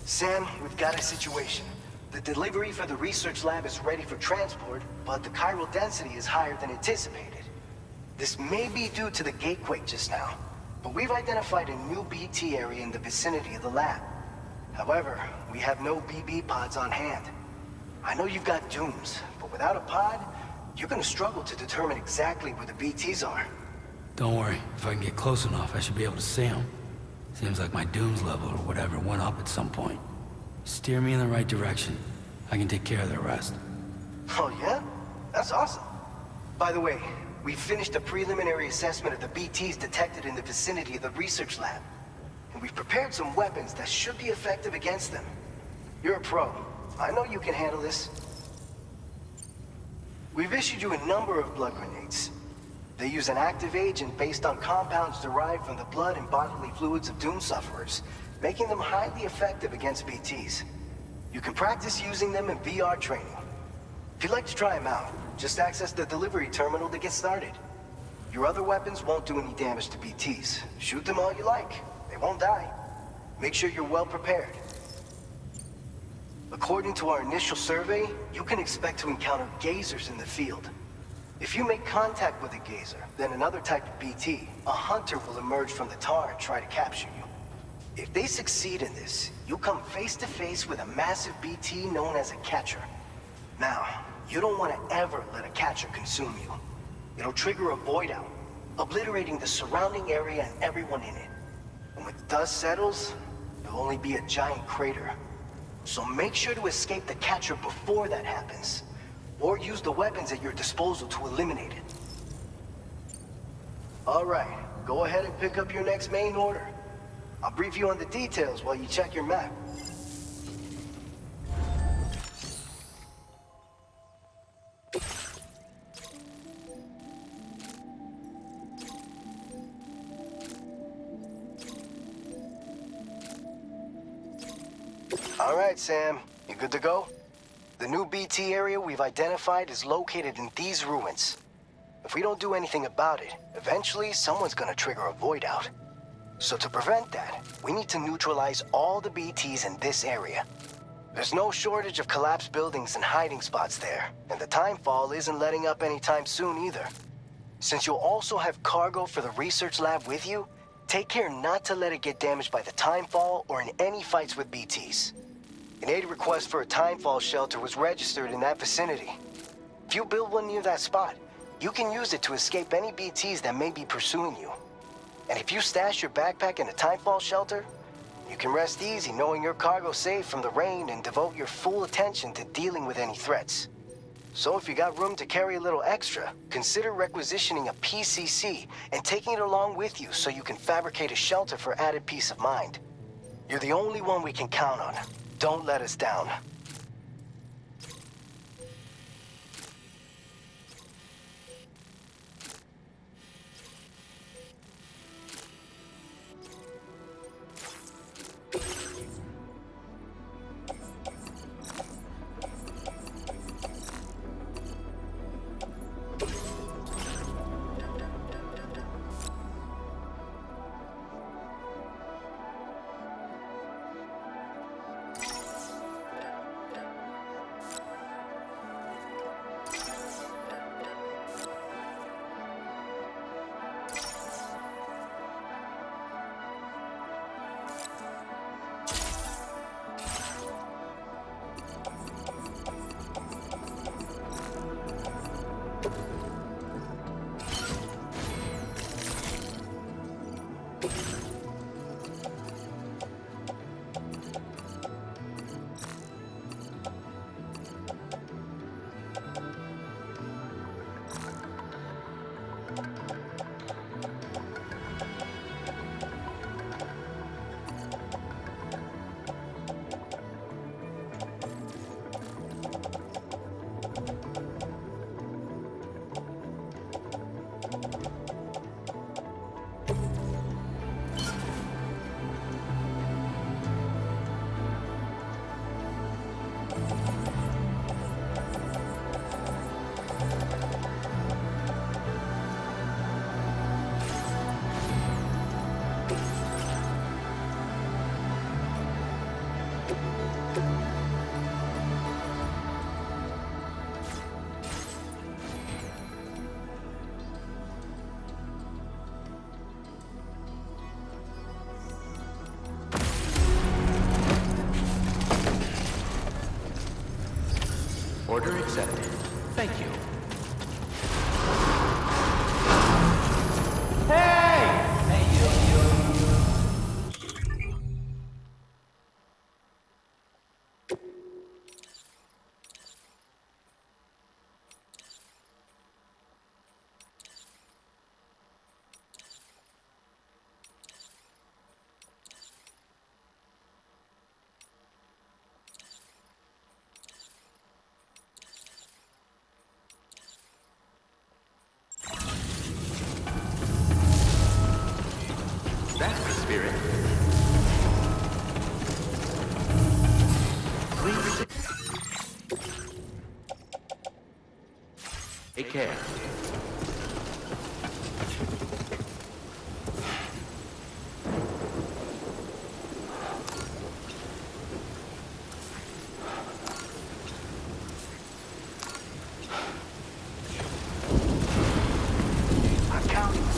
Sam, we've got a situation. The delivery for the research lab is ready for transport, but the chiral density is higher than anticipated. This may be due to the gatequake just now, but we've identified a new BT area in the vicinity of the lab. However, we have no BB pods on hand. I know you've got dooms, but without a pod, you're gonna struggle to determine exactly where the BTs are. Don't worry, if I can get close enough, I should be able to see them. Seems like my dooms level or whatever went up at some point. Steer me in the right direction. I can take care of the rest. Oh yeah? That's awesome. By the way, we finished a preliminary assessment of the BTs detected in the vicinity of the research lab. And we've prepared some weapons that should be effective against them. You're a pro. I know you can handle this. We've issued you a number of blood grenades. They use an active agent based on compounds derived from the blood and bodily fluids of Doom sufferers, making them highly effective against BTs. You can practice using them in VR training. If you'd like to try them out, just access the delivery terminal to get started. Your other weapons won't do any damage to BTs. Shoot them all you like. They won't die. Make sure you're well prepared. According to our initial survey, you can expect to encounter gazers in the field. If you make contact with a gazer, then another type of BT, a hunter will emerge from the tar and try to capture you. If they succeed in this, you'll come face to face with a massive BT known as a catcher. Now, you don't want to ever let a catcher consume you. It'll trigger a void out, obliterating the surrounding area and everyone in it. And when the dust settles, there'll only be a giant crater. So make sure to escape the catcher before that happens, or use the weapons at your disposal to eliminate it. All right, go ahead and pick up your next main order. I'll brief you on the details while you check your map. All right, Sam. You good to go? The new BT area we've identified is located in these ruins. If we don't do anything about it, eventually someone's gonna trigger a void out. So to prevent that, we need to neutralize all the BTs in this area. There's no shortage of collapsed buildings and hiding spots there, and the timefall isn't letting up anytime soon either. Since you'll also have cargo for the research lab with you, take care not to let it get damaged by the timefall or in any fights with BTs. An aid request for a timefall shelter was registered in that vicinity. If you build one near that spot, you can use it to escape any BTs that may be pursuing you. And if you stash your backpack in a timefall shelter, you can rest easy knowing your cargo's safe from the rain and devote your full attention to dealing with any threats. So if you got room to carry a little extra, consider requisitioning a PCC and taking it along with you so you can fabricate a shelter for added peace of mind. You're the only one we can count on. Don't let us down. Order accepted. Thank you. Hey! That's the spirit. Please take care. I'm counting.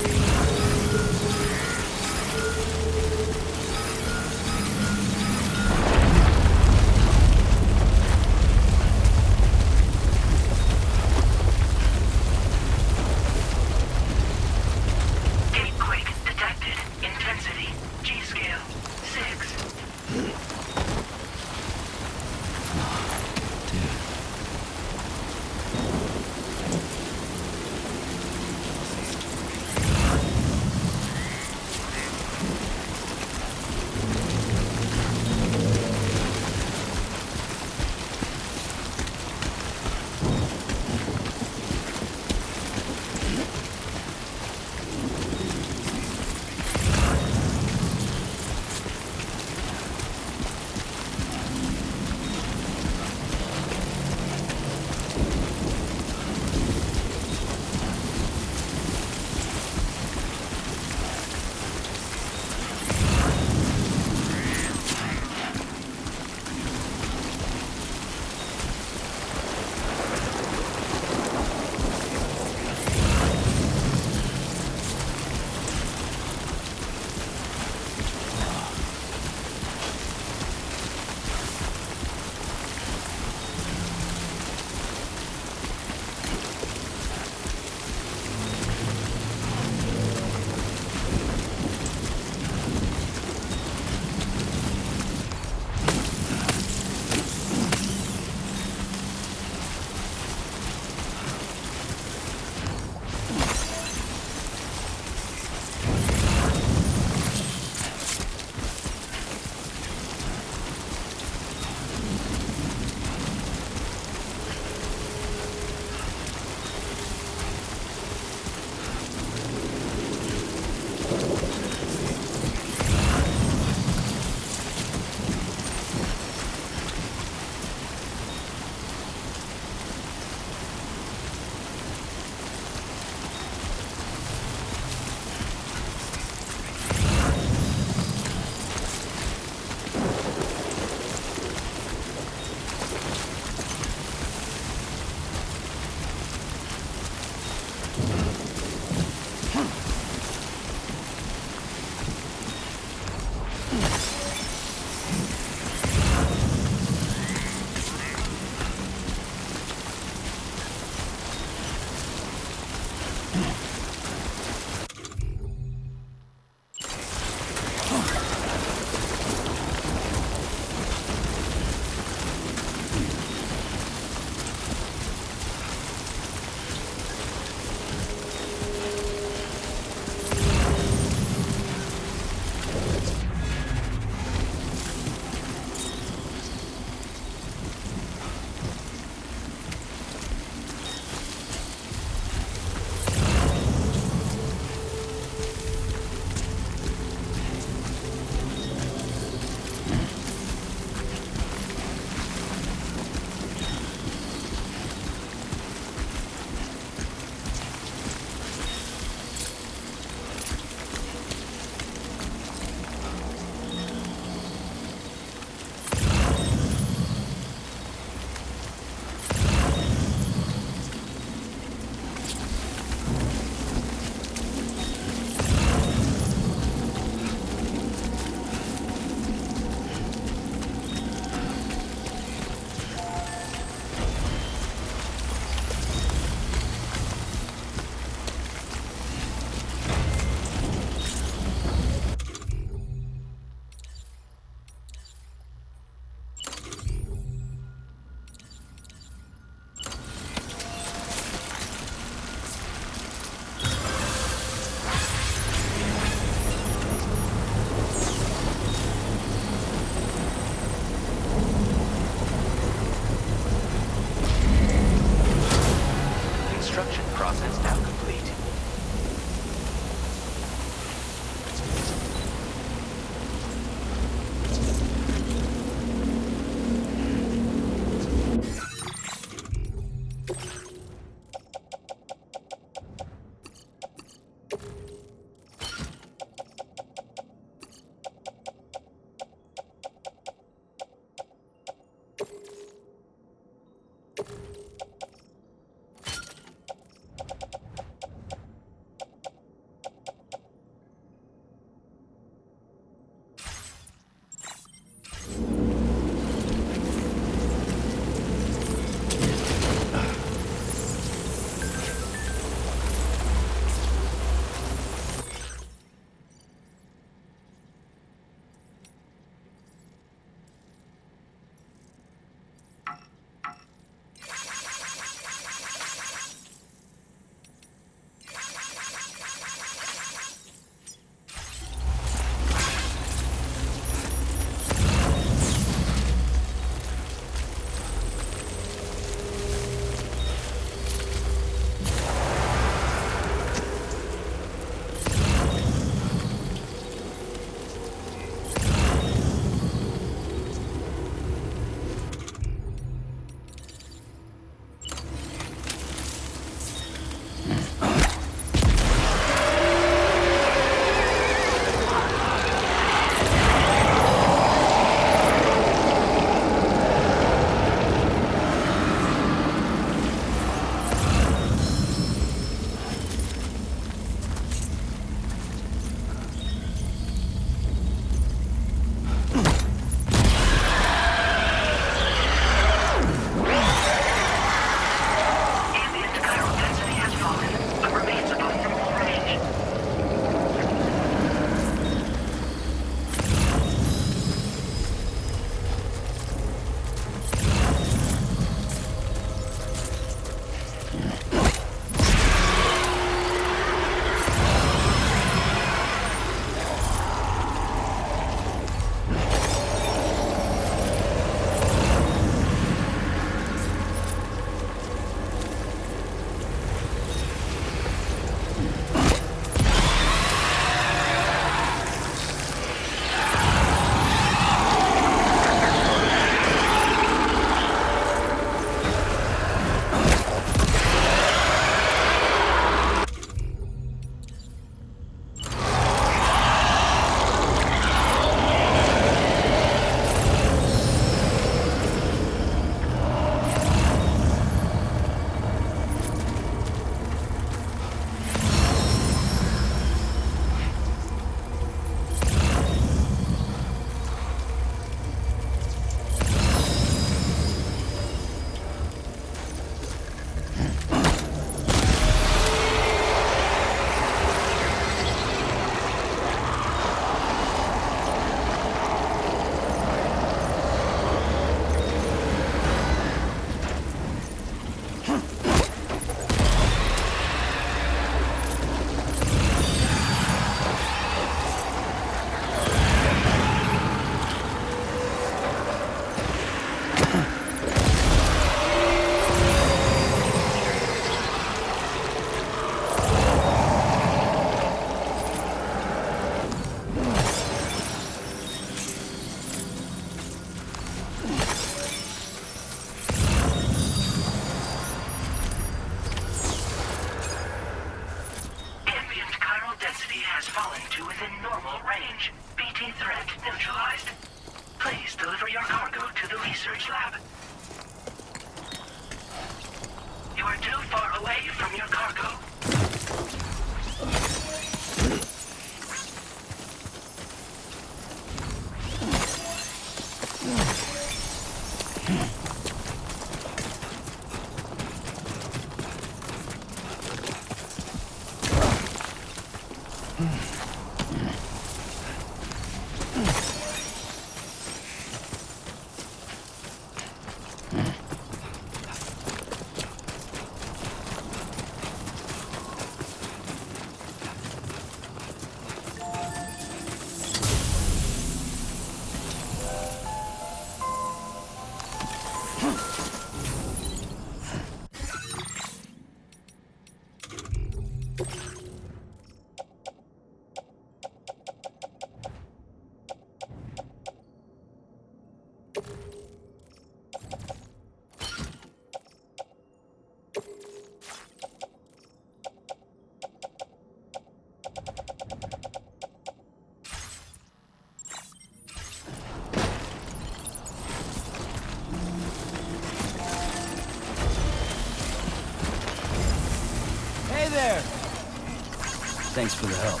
Thanks for the help.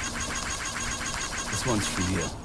This one's for you.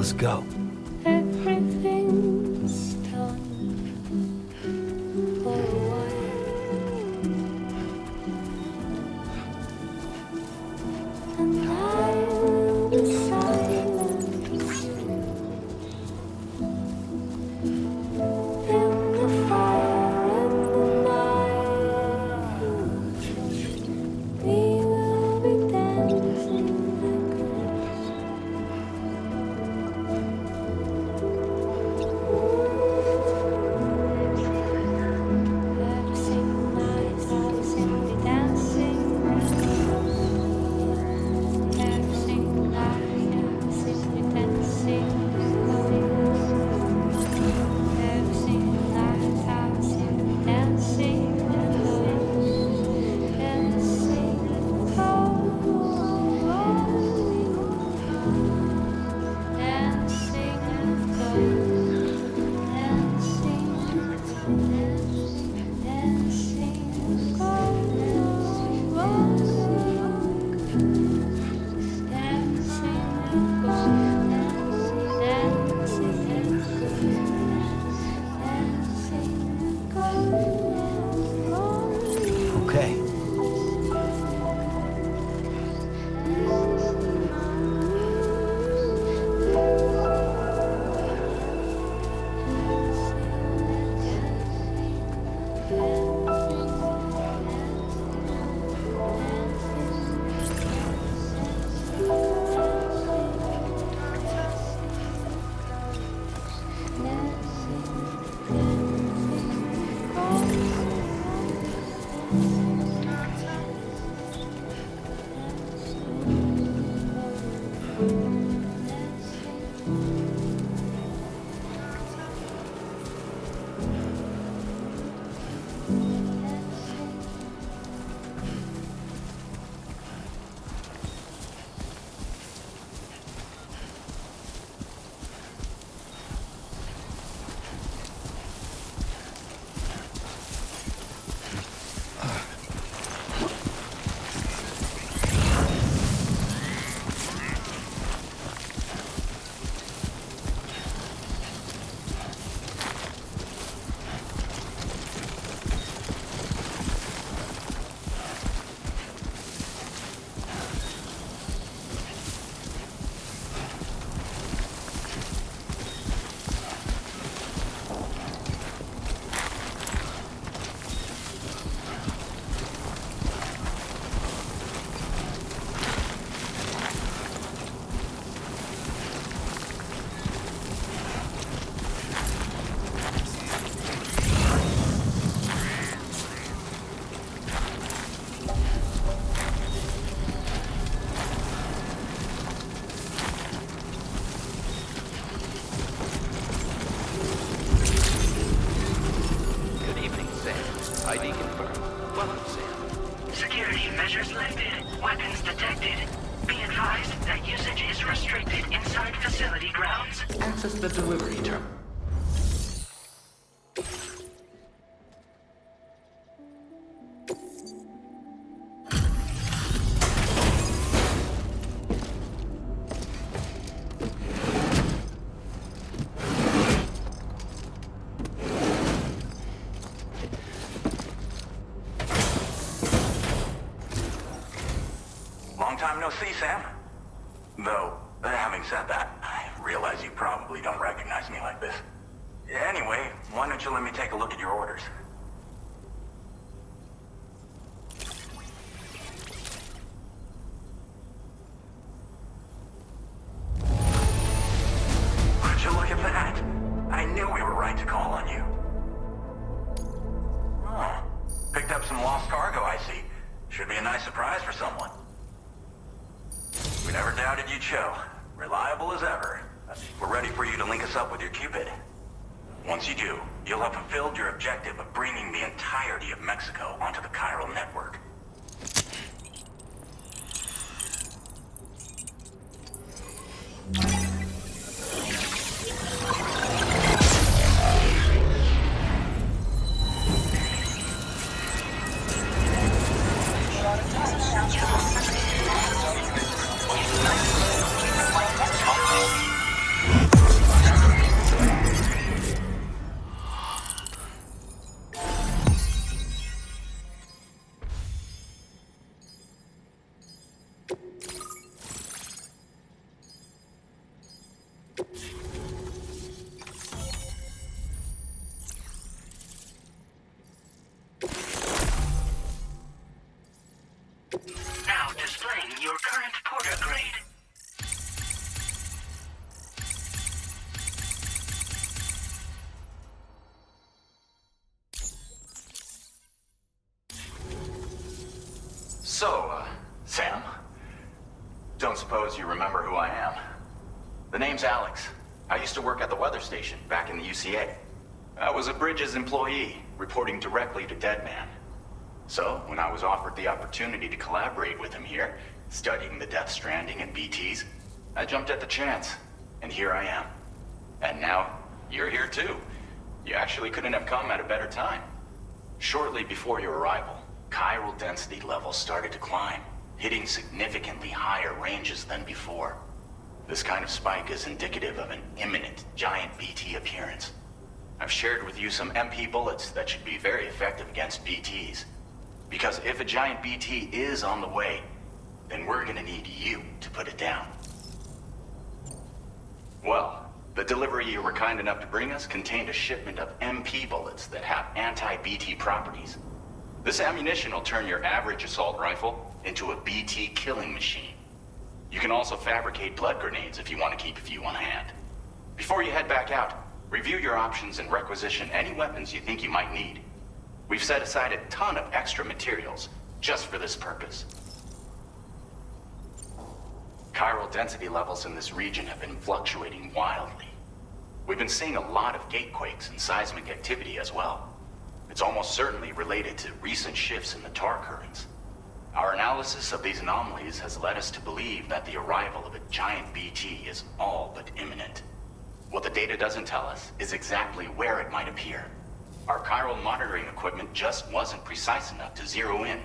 Let's go. Everything's done for a while, and I will be silent in the fire and the night. We will be dancing like every single night. I will simply dancing. Every single night, I will simply dancing. Every single night, I will simply dancing. Okay. Good evening, Sam. ID confirmed. Welcome, Sam. Security measures lifted. Weapons detected. Be advised that usage is restricted inside facility grounds. Access the delivery terminal. Long time no see, Sam. Though, having said that, I realize you probably don't recognize me like this. Anyway, why don't you let me take a look at your orders? Would you look at that? I knew we were right to call on you. Oh, picked up some lost cargo, I see. Should be a nice surprise for someone. We never doubted you'd show. Reliable as ever. We're ready for you to link us up with your Cupid. Once you do, you'll have fulfilled your objective of bringing the entirety of Mexico onto the chiral network. Now displaying your current porter grade. So, Sam, don't suppose you remember who I am? The name's Alex. I used to work at the weather station back in the UCA. I was a Bridges employee, reporting directly to Deadman. So, when I was offered the opportunity to collaborate with him here, studying the Death Stranding and BTs, I jumped at the chance, and here I am. And now, you're here too. You actually couldn't have come at a better time. Shortly before your arrival, chiral density levels started to climb, hitting significantly higher ranges than before. This kind of spike is indicative of an imminent giant BT appearance. I've shared with you some MP bullets that should be very effective against BTs. Because if a giant BT is on the way, then we're gonna need you to put it down. Well, the delivery you were kind enough to bring us contained a shipment of MP bullets that have anti-BT properties. This ammunition will turn your average assault rifle into a BT killing machine. You can also fabricate blood grenades if you want to keep a few on hand. Before you head back out, review your options and requisition any weapons you think you might need. We've set aside a ton of extra materials just for this purpose. Chiral density levels in this region have been fluctuating wildly. We've been seeing a lot of gatequakes and seismic activity as well. It's almost certainly related to recent shifts in the tar currents. Our analysis of these anomalies has led us to believe that the arrival of a giant BT is all but imminent. What the data doesn't tell us is exactly where it might appear. Our chiral monitoring equipment just wasn't precise enough to zero in.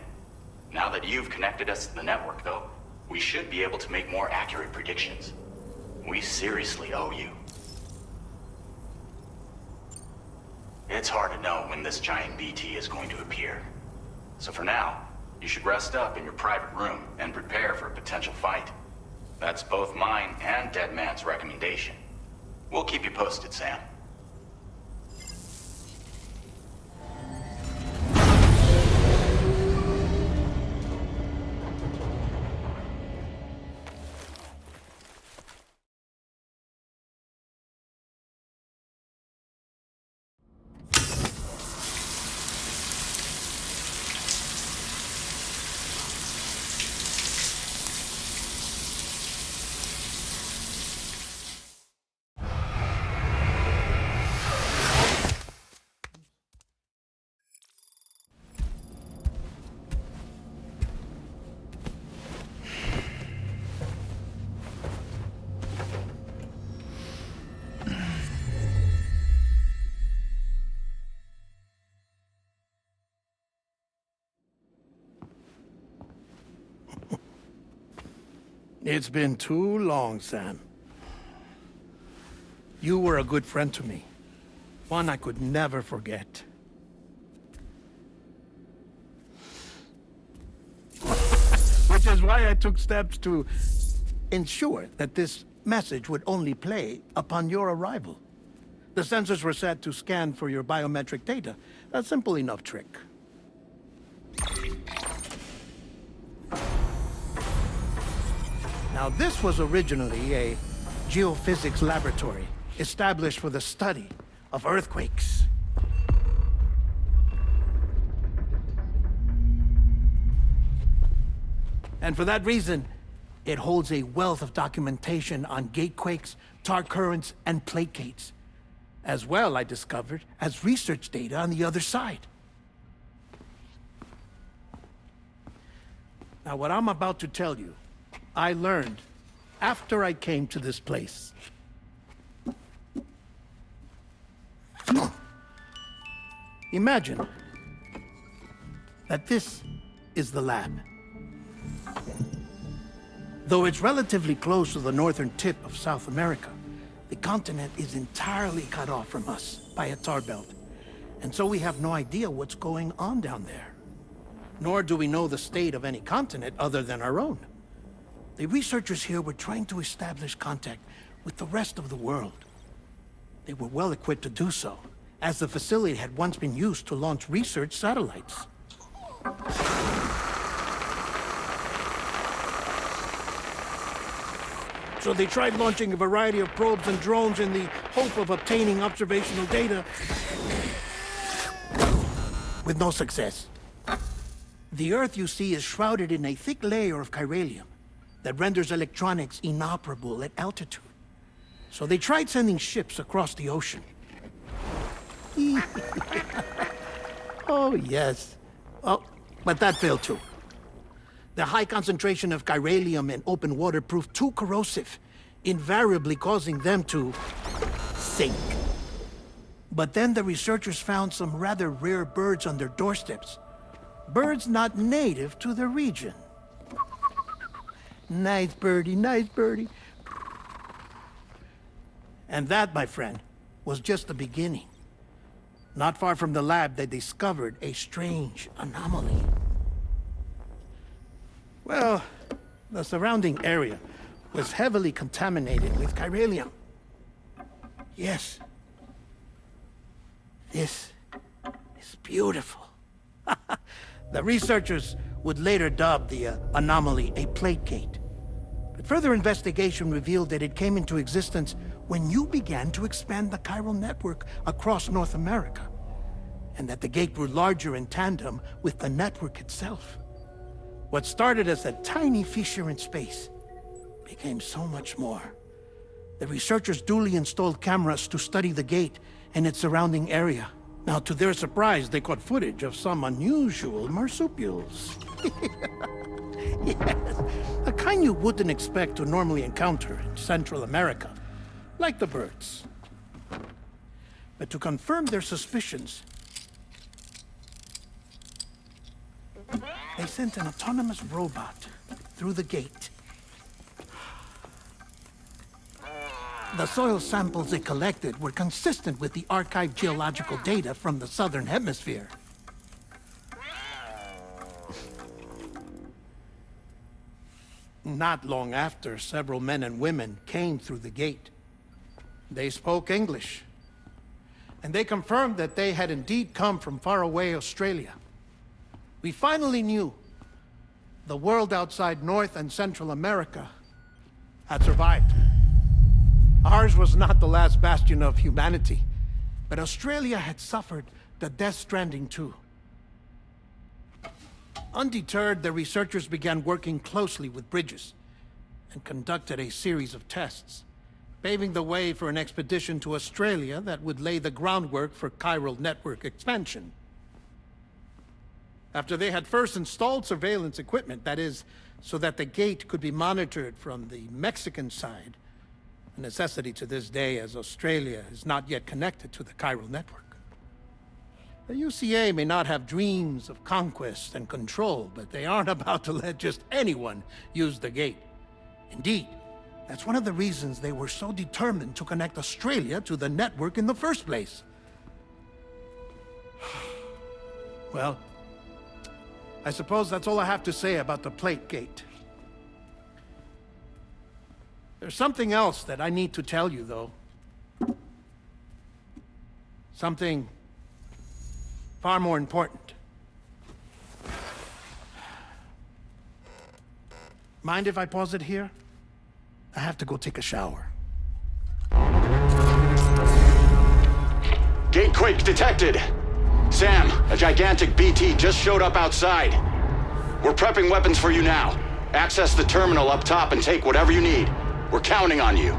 Now that you've connected us to the network, though, we should be able to make more accurate predictions. We seriously owe you. It's hard to know when this giant BT is going to appear. So for now, you should rest up in your private room and prepare for a potential fight. That's both mine and Deadman's recommendation. We'll keep you posted, Sam. It's been too long, Sam. You were a good friend to me. One I could never forget. Which is why I took steps to ensure that this message would only play upon your arrival. The sensors were set to scan for your biometric data. A simple enough trick. Now, this was originally a geophysics laboratory established for the study of earthquakes. And for that reason, it holds a wealth of documentation on gatequakes, tar currents, and placates. As well, I discovered, as research data on the other side. Now, what I'm about to tell you, I learned after I came to this place. Imagine that this is the lab. Though it's relatively close to the northern tip of South America, the continent is entirely cut off from us by a tar belt. And so we have no idea what's going on down there. Nor do we know the state of any continent other than our own. The researchers here were trying to establish contact with the rest of the world. They were well equipped to do so, as the facility had once been used to launch research satellites. So they tried launching a variety of probes and drones in the hope of obtaining observational data, with no success. The Earth, you see, is shrouded in a thick layer of chiralium that renders electronics inoperable at altitude. So they tried sending ships across the ocean. Oh, yes. Oh, but that failed too. The high concentration of chiralium in open water proved too corrosive, invariably causing them to sink. But then the researchers found some rather rare birds on their doorsteps. Birds not native to the region. Nice birdie, nice birdie. And that, my friend, was just the beginning. Not far from the lab, they discovered a strange anomaly. Well, the surrounding area was heavily contaminated with chiralium. Yes. This is beautiful. The researchers would later dub the anomaly a plate gate. But further investigation revealed that it came into existence when you began to expand the chiral network across North America, and that the gate grew larger in tandem with the network itself. What started as a tiny fissure in space became so much more. The researchers duly installed cameras to study the gate and its surrounding area. Now, to their surprise, they caught footage of some unusual marsupials. Yes, a kind you wouldn't expect to normally encounter in Central America, like the birds. But to confirm their suspicions, they sent an autonomous robot through the gate. The soil samples it collected were consistent with the archived geological data from the southern hemisphere. Not long after, several men and women came through the gate. They spoke English, and they confirmed that they had indeed come from faraway Australia. We finally knew the world outside North and Central America had survived. Ours was not the last bastion of humanity, but Australia had suffered the death stranding too. Undeterred, the researchers began working closely with Bridges and conducted a series of tests, paving the way for an expedition to Australia that would lay the groundwork for chiral network expansion. After they had first installed surveillance equipment, that is, so that the gate could be monitored from the Mexican side, a necessity to this day as Australia is not yet connected to the chiral network. The UCA may not have dreams of conquest and control, but they aren't about to let just anyone use the gate. Indeed, that's one of the reasons they were so determined to connect Australia to the network in the first place. Well, I suppose that's all I have to say about the plate gate. There's something else that I need to tell you, though. Something far more important. Mind if I pause it here? I have to go take a shower. Gate quake detected. Sam, a gigantic BT just showed up outside. We're prepping weapons for you now. Access the terminal up top and take whatever you need. We're counting on you.